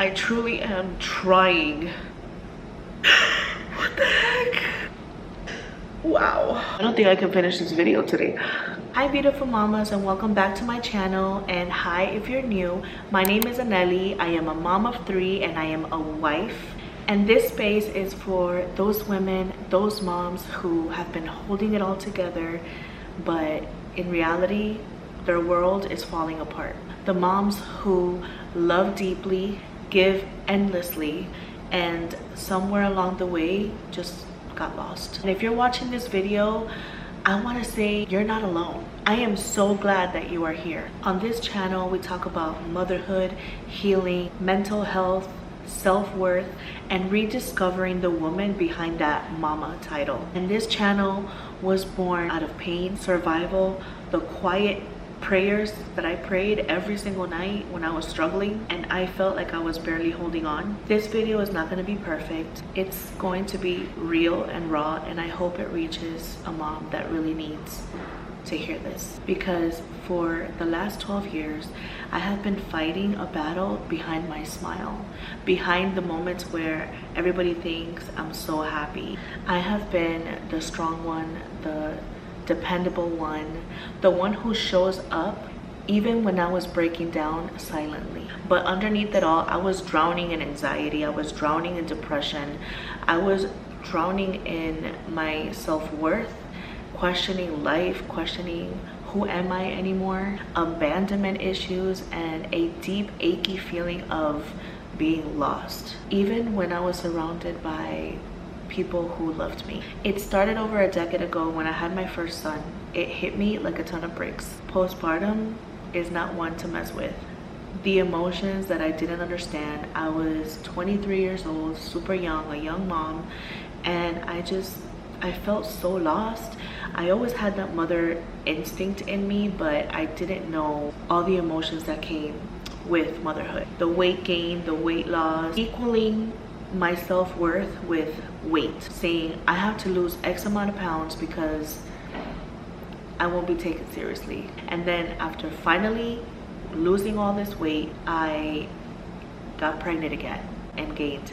I truly am trying. What the heck? Wow. I don't think I can finish this video today. Hi beautiful mamas, and welcome back to my channel. And hi if you're new, my name is Annelly. I am a mom of 3 and I am a wife. And this space is for those women, those moms who have been holding it all together, but in reality, their world is falling apart. The moms who love deeply, give endlessly, and somewhere along the way just got lost. And if you're watching this video, I want to say you're not alone. I am so glad that you are here. On this channel, we talk about motherhood, healing, mental health, self-worth, and rediscovering the woman behind that mama title. And this channel was born out of pain, survival, the quiet prayers that I prayed every single night when I was struggling and I felt like I was barely holding on. This video is not going to be perfect. It's going to be real and raw, and I hope it reaches a mom that really needs to hear this, because for the last 12 years I have been fighting a battle behind my smile, behind the moments where everybody thinks I'm so happy. I have been the strong one, the dependable one, the one who shows up even when I was breaking down silently. But underneath it all, I was drowning in anxiety, I was drowning in depression, I was drowning in my self-worth, questioning life, questioning who am I anymore, abandonment issues, and a deep achy feeling of being lost, even when I was surrounded by people who loved me. It started over a decade ago when I had my first son. It hit me like a ton of bricks. Postpartum is not one to mess with. The emotions that I didn't understand. I was 23 years old, super young, a young mom, and I felt so lost. I always had that mother instinct in me, but I didn't know all the emotions that came with motherhood. The weight gain, the weight loss, equaling my self-worth with weight, saying I have to lose X amount of pounds because I won't be taken seriously. And then after finally losing all this weight, I got pregnant again and gained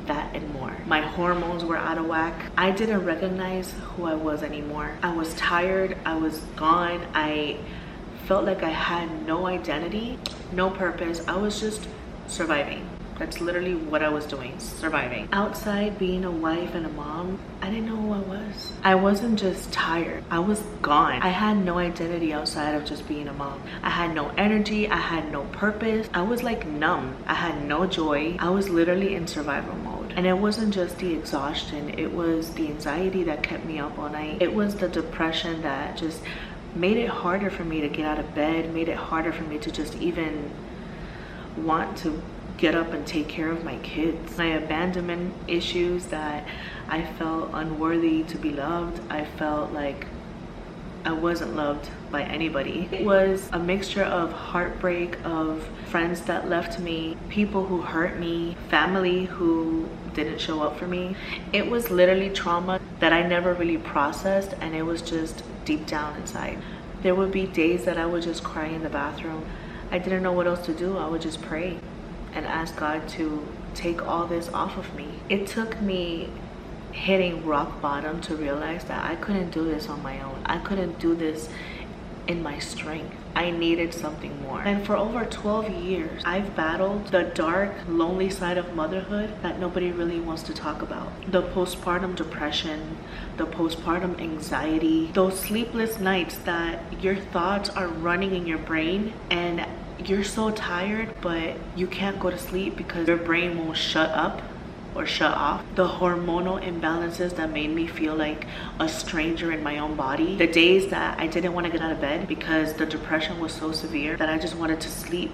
that and more. My hormones were out of whack. I didn't recognize who I was anymore. I was tired, I was gone. I felt like I had no identity, no purpose. I was just surviving. That's literally what I was doing, surviving. Outside being a wife and a mom, I didn't know who I was. I wasn't just tired, I was gone. I had no identity outside of just being a mom. I had no energy, I had no purpose. I was like numb, I had no joy. I was literally in survival mode. And it wasn't just the exhaustion, it was the anxiety that kept me up all night. It was the depression that just made it harder for me to get out of bed, made it harder for me to just even want to get up and take care of my kids. My abandonment issues, that I felt unworthy to be loved. I felt like I wasn't loved by anybody. It was a mixture of heartbreak, of friends that left me, people who hurt me, family who didn't show up for me. It was literally trauma that I never really processed, and it was just deep down inside. There would be days that I would just cry in the bathroom. I didn't know what else to do. I would just pray and ask God to take all this off of me. It took me hitting rock bottom to realize that I couldn't do this on my own. I couldn't do this in my strength. I needed something more. And for over 12 years, I've battled the dark, lonely side of motherhood that nobody really wants to talk about. The postpartum depression, the postpartum anxiety, those sleepless nights that your thoughts are running in your brain and you're so tired, but you can't go to sleep because your brain won't shut up or shut off. The hormonal imbalances that made me feel like a stranger in my own body. The days that I didn't want to get out of bed because the depression was so severe that I just wanted to sleep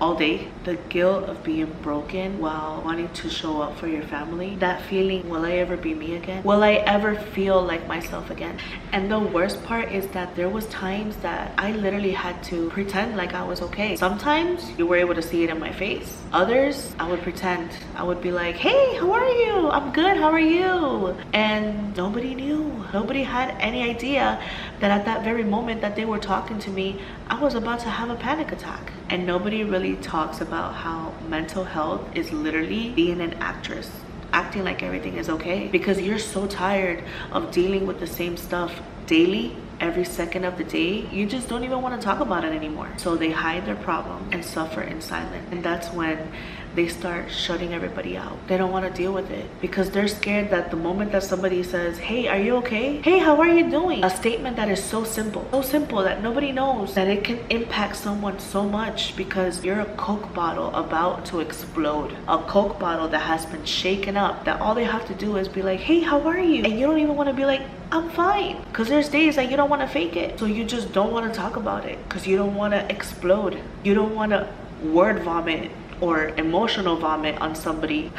all day. The guilt of being broken while wanting to show up for your family. That feeling, will I ever be me again? Will I ever feel like myself again? And the worst part is that there was times that I literally had to pretend like I was okay. Sometimes you were able to see it in my face. Others, I would pretend. I would be like, hey, how are you? I'm good, how are you? And nobody knew. Nobody had any idea that at that very moment that they were talking to me, I was about to have a panic attack. And nobody really talks about how mental health is literally being an actress, acting like everything is okay, because you're so tired of dealing with the same stuff daily, every second of the day. You just don't even want to talk about it anymore. So they hide their problem and suffer in silence. And that's when they start shutting everybody out. They don't want to deal with it because they're scared that the moment that somebody says, hey, are you okay? Hey, how are you doing? A statement that is so simple that nobody knows that it can impact someone so much, because you're a Coke bottle about to explode. A Coke bottle that has been shaken up, that all they have to do is be like, hey, how are you? And you don't even want to be like, I'm fine. Because there's days that you don't want to fake it. So you just don't want to talk about it because you don't want to explode. You don't want to word vomit or emotional vomit on somebody.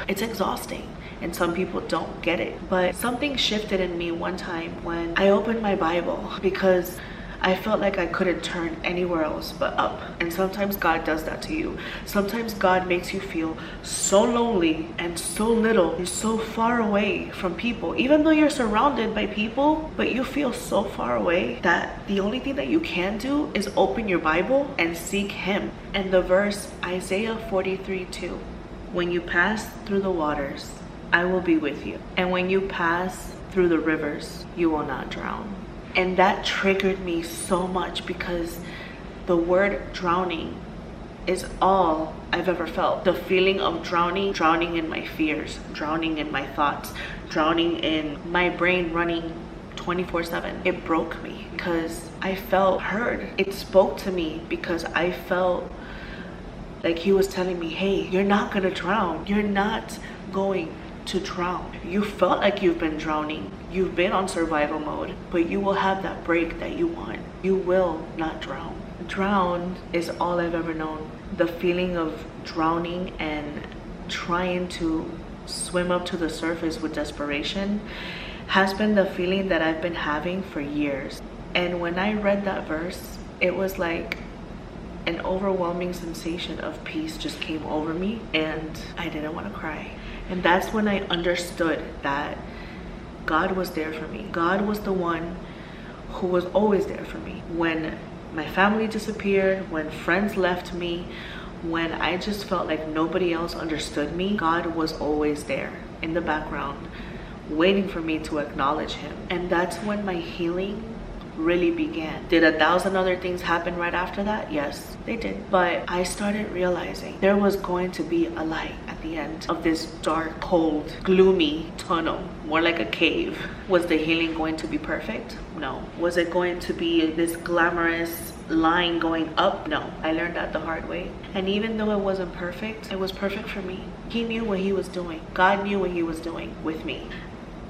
It's exhausting and some people don't get it. But something shifted in me one time when I opened my Bible, because I felt like I couldn't turn anywhere else but up. And sometimes God does that to you. Sometimes God makes you feel so lonely and so little and so far away from people, even though you're surrounded by people, but you feel so far away that the only thing that you can do is open your Bible and seek Him. And the verse Isaiah 43:2, when you pass through the waters, I will be with you. And when you pass through the rivers, you will not drown. And that triggered me so much, because the word drowning is all I've ever felt. The feeling of drowning in my fears, drowning in my thoughts, drowning in my brain running 24/7. It broke me because I felt heard. It spoke to me because I felt like He was telling me, hey, you're not gonna drown. You're not going to drown. You felt like you've been drowning. You've been on survival mode, but you will have that break that you want. You will not drown. Drown is all I've ever known. The feeling of drowning and trying to swim up to the surface with desperation has been the feeling that I've been having for years. And when I read that verse, it was like an overwhelming sensation of peace just came over me, and I didn't want to cry. And that's when I understood that God was there for me. God was the one who was always there for me. When my family disappeared, when friends left me, when I just felt like nobody else understood me, God was always there in the background, waiting for me to acknowledge Him. And that's when my healing really began. Did 1,000 other things happen right after that? Yes, they did. But I started realizing there was going to be a light at the end of this dark, cold, gloomy tunnel, more like a cave. Was the healing going to be perfect? No. Was it going to be this glamorous line going up? No. I learned that the hard way. And even though it wasn't perfect, it was perfect for me. He knew what He was doing. God knew what He was doing with me.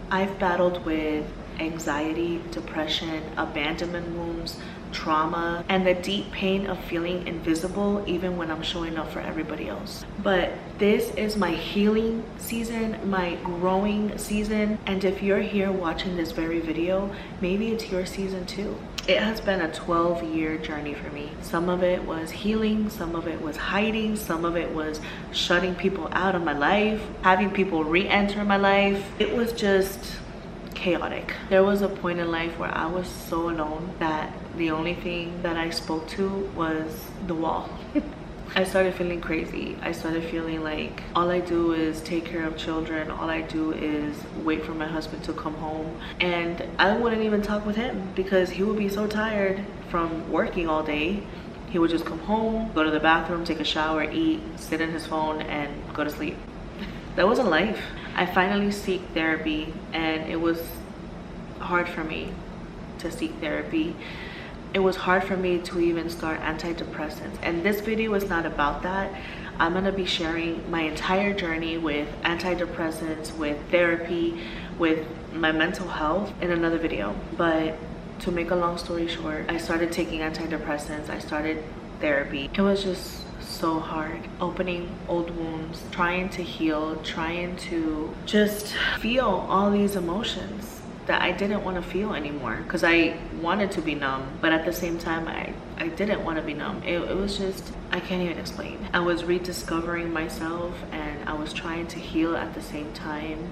I've battled with anxiety, depression, abandonment wounds, trauma, and the deep pain of feeling invisible even when I'm showing up for everybody else. But this is my healing season, my growing season, and if you're here watching this very video, maybe it's your season too. It has been a 12-year journey for me. Some of it was healing, some of it was hiding, some of it was shutting people out of my life, having people re-enter my life. It was just chaotic. There was a point in life where I was so alone that the only thing that I spoke to was the wall. I started feeling crazy. I started feeling like all I do is take care of children. All I do is wait for my husband to come home. And I wouldn't even talk with him because he would be so tired from working all day. He would just come home, go to the bathroom, take a shower, eat, sit on his phone, and go to sleep. That wasn't life. I finally seek therapy, and it was hard for me to seek therapy. It was hard for me to even start antidepressants, and this video is not about that. I'm gonna be sharing my entire journey with antidepressants, with therapy, with my mental health in another video. But to make a long story short, I started taking antidepressants, I started therapy. It was just so hard, opening old wounds, trying to heal, trying to just feel all these emotions that I didn't want to feel anymore, because I wanted to be numb, but at the same time I didn't want to be numb. It was just, I can't even explain. I was rediscovering myself and I was trying to heal at the same time,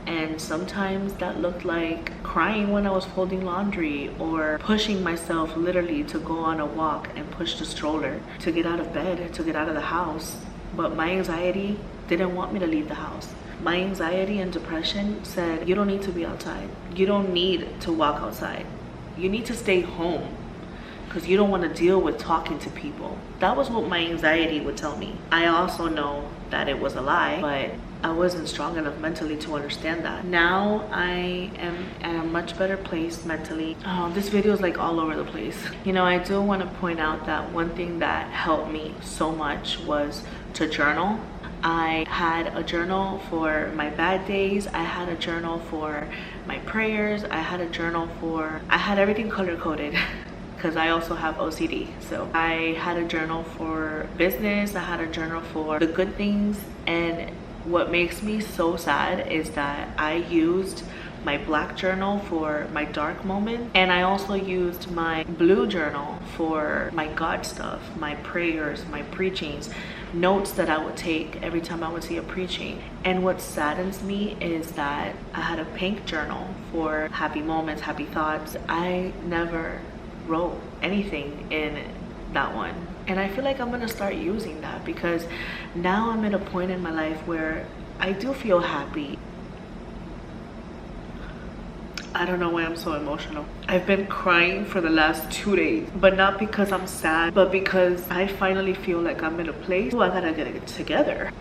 And sometimes that looked like crying when I was folding laundry, or pushing myself literally to go on a walk and push the stroller to get out of bed, to get out of the house. But my anxiety didn't want me to leave the house. My anxiety and depression said, you don't need to be outside. You don't need to walk outside. You need to stay home because you don't want to deal with talking to people. That was what my anxiety would tell me. I also know that it was a lie, but I wasn't strong enough mentally to understand that. Now I am at a much better place mentally. Oh, this video is like all over the place. You know, I do want to point out that one thing that helped me so much was to journal. I had a journal for my bad days. I had a journal for my prayers. I had a journal for, I had everything color coded because I also have OCD. So I had a journal for business. I had a journal for the good things. And what makes me so sad is that I used my black journal for my dark moment, and I also used my blue journal for my God stuff, my prayers, my preachings, notes that I would take every time I would see a preaching. And what saddens me is that I had a pink journal for happy moments, happy thoughts. I never wrote anything in that one, and I feel like I'm gonna start using that because now I'm at a point in my life where I do feel happy. I don't know why I'm so emotional. I've been crying for the last 2 days, but not because I'm sad, but because I finally feel like I'm in a place where I gotta get it together.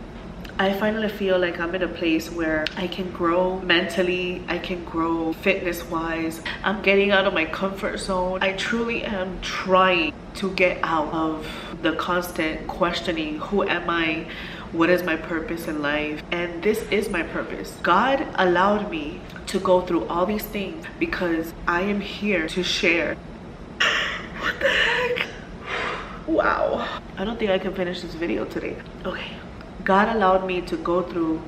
I finally feel like I'm in a place where I can grow mentally, I can grow fitness-wise. I'm getting out of my comfort zone. I truly am trying to get out of the constant questioning, who am I? What is my purpose in life? And this is my purpose. God allowed me to go through all these things because I am here to share. What the heck? Wow. I don't think I can finish this video today. Okay. God allowed me to go through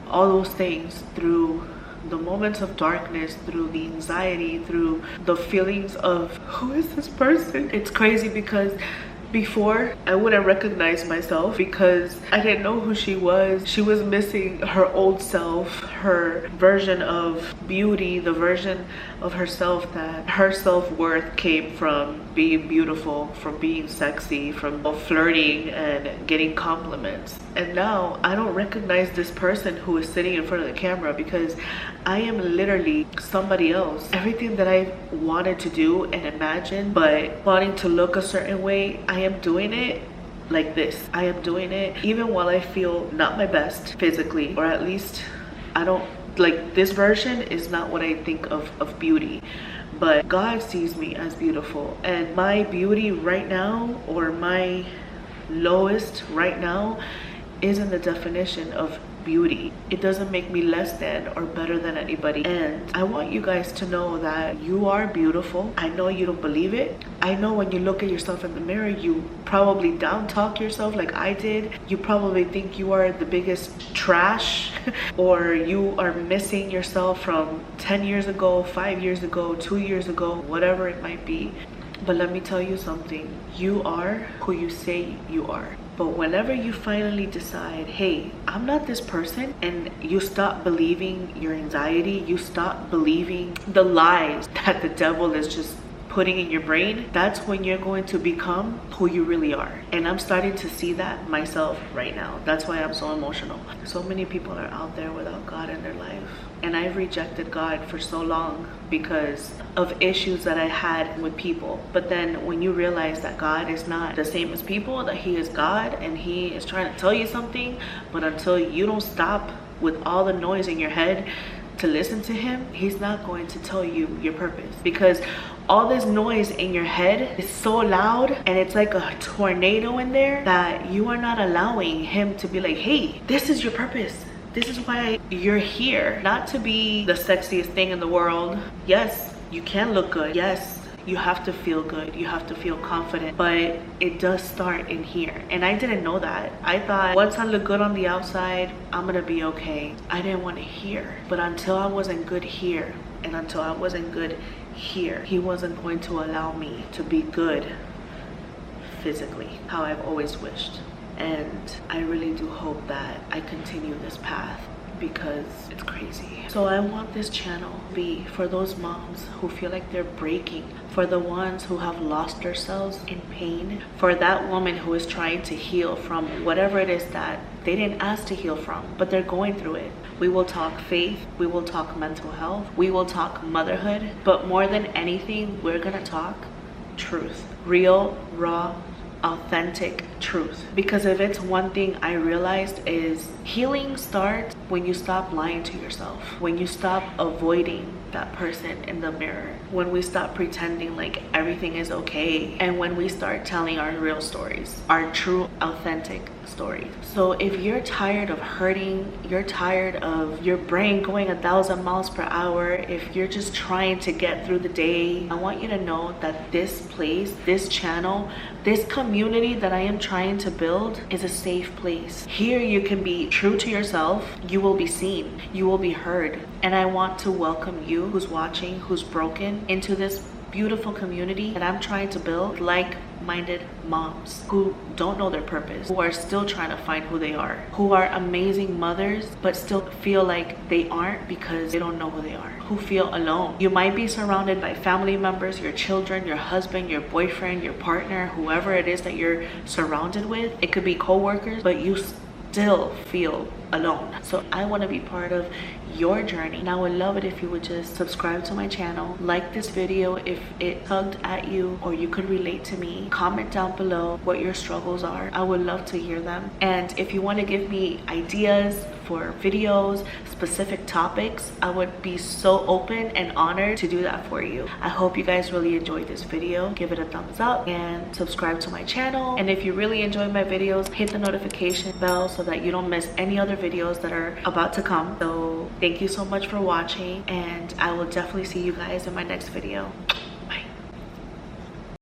all those things, through the moments of darkness, through the anxiety, through the feelings of who is this person? It's crazy because before, I wouldn't recognize myself because I didn't know who she was. She was missing her old self, her version of beauty, the version of herself that her self-worth came from being beautiful, from being sexy, from flirting and getting compliments. And now I don't recognize this person who is sitting in front of the camera because I am literally somebody else. Everything that I wanted to do and imagine, but wanting to look a certain way, I am doing it like this. I am doing it even while I feel not my best physically, or at least I don't, like, this version is not what I think of beauty. But God sees me as beautiful, and my beauty right now, or my lowest right now, isn't the definition of beauty. It doesn't make me less than or better than anybody. And I want you guys to know that you are beautiful. I know you don't believe it. I know when you look at yourself in the mirror, you probably down talk yourself like I did. You probably think you are the biggest trash or you are missing yourself from 10 years ago, 5 years ago, 2 years ago, whatever it might be. But let me tell you something. You are who you say you are. But whenever you finally decide, hey, I'm not this person, and you stop believing your anxiety, you stop believing the lies that the devil is just putting in your brain, that's when you're going to become who you really are. And I'm starting to see that myself right now. That's why I'm so emotional. So many people are out there without God in their life. And I've rejected God for so long because of issues that I had with people. But then when you realize that God is not the same as people, that he is God and he is trying to tell you something, but until you don't stop with all the noise in your head to listen to him, he's not going to tell you your purpose. Because all this noise in your head is so loud and it's like a tornado in there that you are not allowing him to be like, hey, this is your purpose. This is why you're here. Not to be the sexiest thing in the world. Yes, you can look good. Yes, you have to feel good. You have to feel confident. But it does start in here. And I didn't know that. I thought once I look good on the outside, I'm gonna be okay. I didn't want to hear. But until I wasn't good here, and until I wasn't good here, he wasn't going to allow me to be good physically, how I've always wished. And I really do hope that I continue this path because it's crazy. So I want this channel to be for those moms who feel like they're breaking, for the ones who have lost themselves in pain, for that woman who is trying to heal from whatever it is that they didn't ask to heal from, but they're going through it. We will talk faith, we will talk mental health, we will talk motherhood, but more than anything, we're gonna talk truth. Real, raw, authentic truth. Because if it's one thing I realized is healing starts when you stop lying to yourself, when you stop avoiding that person in the mirror, when we stop pretending like everything is okay, and when we start telling our real stories, our true authentic stories. So if you're tired of hurting, you're tired of your brain going 1,000 miles per hour, if you're just trying to get through the day, I want you to know that this place, this channel, this community that I am trying to build is a safe place. Here you can be true to yourself, you will be seen, you will be heard, and I want to welcome you who's watching, who's broken, into this beautiful community that I'm trying to build. Like-minded moms who don't know their purpose, who are still trying to find who they are, who are amazing mothers but still feel like they aren't because they don't know who they are, who feel alone. You might be surrounded by family members, your children, your husband, your boyfriend, your partner, whoever it is that you're surrounded with. It could be co-workers, but you still feel alone. So I want to be part of your journey, and I would love it if you would just subscribe to my channel, like this video if it tugged at you or you could relate to me, comment down below what your struggles are. I would love to hear them. And if you want to give me ideas for videos, specific topics, I would be so open and honored to do that for you. I hope you guys really enjoyed this video. Give it a thumbs up and subscribe to my channel. And if you really enjoy my videos, hit the notification bell so that you don't miss any other videos that are about to come. So thank you so much for watching, and I will definitely see you guys in my next video.